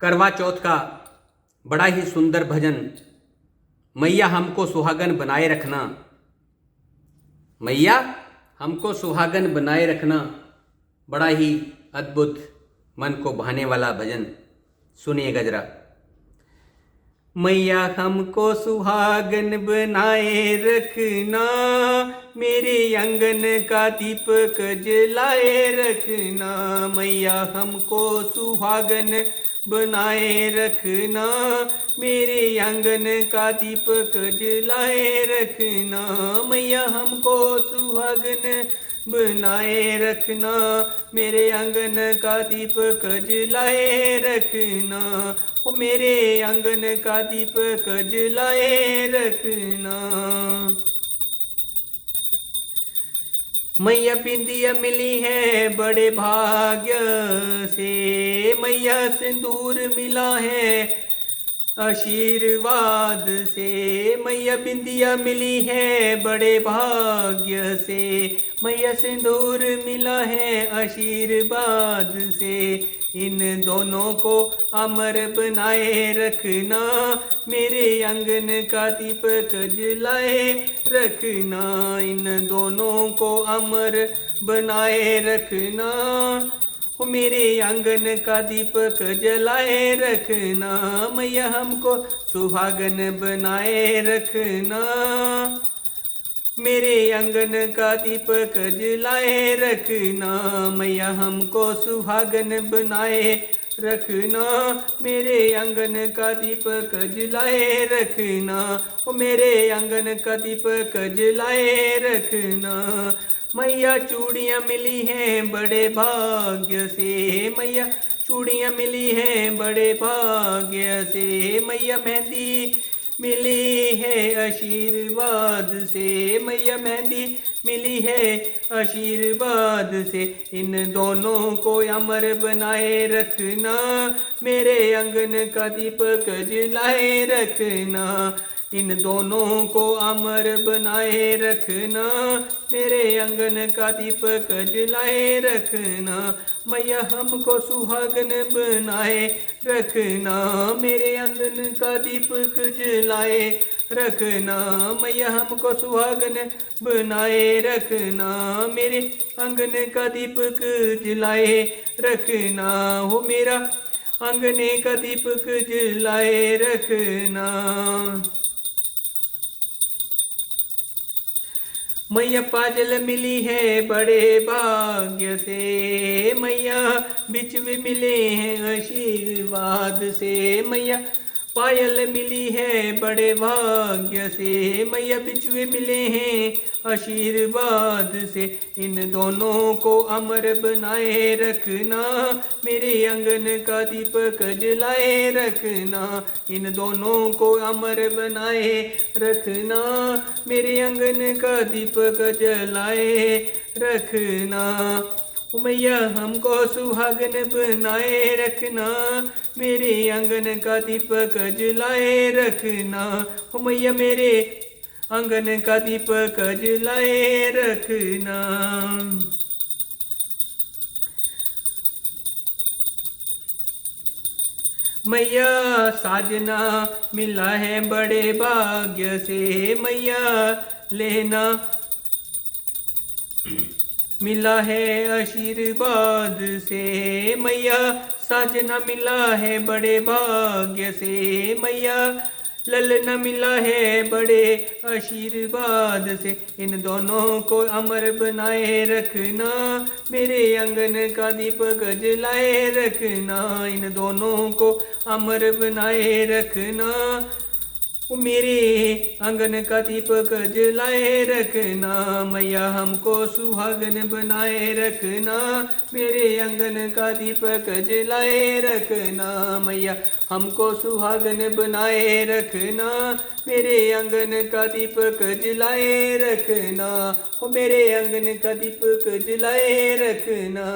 करवा चौथ का बड़ा ही सुंदर भजन, मैया हमको सुहागन बनाए रखना। मैया हमको सुहागन बनाए रखना, बड़ा ही अद्भुत मन को भाने वाला भजन। सुनिएगा जरा। मैया हमको सुहागन बनाए रखना, मेरे आंगन का दीपक जलाए रखना। मैया हमको सुहागन बनाए रखना, मेरे आंगन का दीपक जलाए रखना। मैया हमको सुहागन बनाए रखना, मेरे आंगन का दीपक जलाए रखना। ओ मेरे आंगन का दीपक जलाए रखना। मैया बिंदिया मिली है बड़े भाग्य से, मैया सिंदूर मिला है आशीर्वाद से। मैया बिंदिया मिली है बड़े भाग्य से, मैया सिंदूर मिला है आशीर्वाद से। इन दोनों को अमर बनाए रखना, मेरे आंगन का दीपक जलाए रखना। इन दोनों को अमर बनाए रखना, मेरे आंगन का दीपक जलाए रखना। मैया हमको सुहागन बनाए रखना, मेरे आंगन का दीपक जलाए रखना। मैया हमको सुहागन बनाए रखना, मेरे आंगन का दीपक जलाए रखना। ओ मेरे आंगन का दीपक जलाए रखना। मैया चूड़ियाँ मिली हैं बड़े भाग्य से, मैया चूड़ियाँ मिली हैं बड़े भाग्य से। मैया मेहंदी मिली है आशीर्वाद से, मैया मेहंदी मिली है आशीर्वाद से। इन दोनों को अमर बनाए रखना, मेरे आंगन का दीपक जलाए रखना। इन दोनों को अमर बनाए रखना, मेरे आंगन का दीपक जलाए रखना। मैया हमको सुहागन बनाए रखना, मेरे आंगन का दीपक जलाए रखना। मैया हमको सुहागन बनाए रखना, मेरे आंगन का दीपक जलाए रखना। हो मेरा आंगने का दीपक जलाए रखना। मैया पाजल मिली है बड़े भाग्य से, मैया बिछुए मिले हैं आशीर्वाद से। मैया पायल मिली है बड़े भाग्य से, मैया बिछुए मिले हैं आशीर्वाद से। इन दोनों को अमर बनाए रखना, मेरे आंगन का दीपक जलाए रखना। इन दोनों को अमर बनाए रखना, मेरे आंगन का दीपक जलाए रखना। मैया हमको सुहागन बनाए रखना, मेरे आंगन का दीपक जलाए रखना। मैया मेरे आंगन का दीपक जलाए रखना। मैया साजना मिला है बड़े भाग्य से, मैया लेना मिला है आशीर्वाद से। मैया साजना मिला है बड़े भाग्य से, मैया ललना मिला है बड़े आशीर्वाद से। इन दोनों को अमर बनाए रखना, मेरे आंगन का दीपक जलाए रखना। इन दोनों को अमर बनाए रखना, मेरे आंगन का दीपक जलाए रखना। मैया हमको सुहागन बनाए रखना, मेरे आंगन का दीपक जलाए रखना। मैया हमको सुहागन बनाए रखना, मेरे आंगन का दीपक जलाए रखना। ओ मेरे आंगन का दीपक जलाए रखना।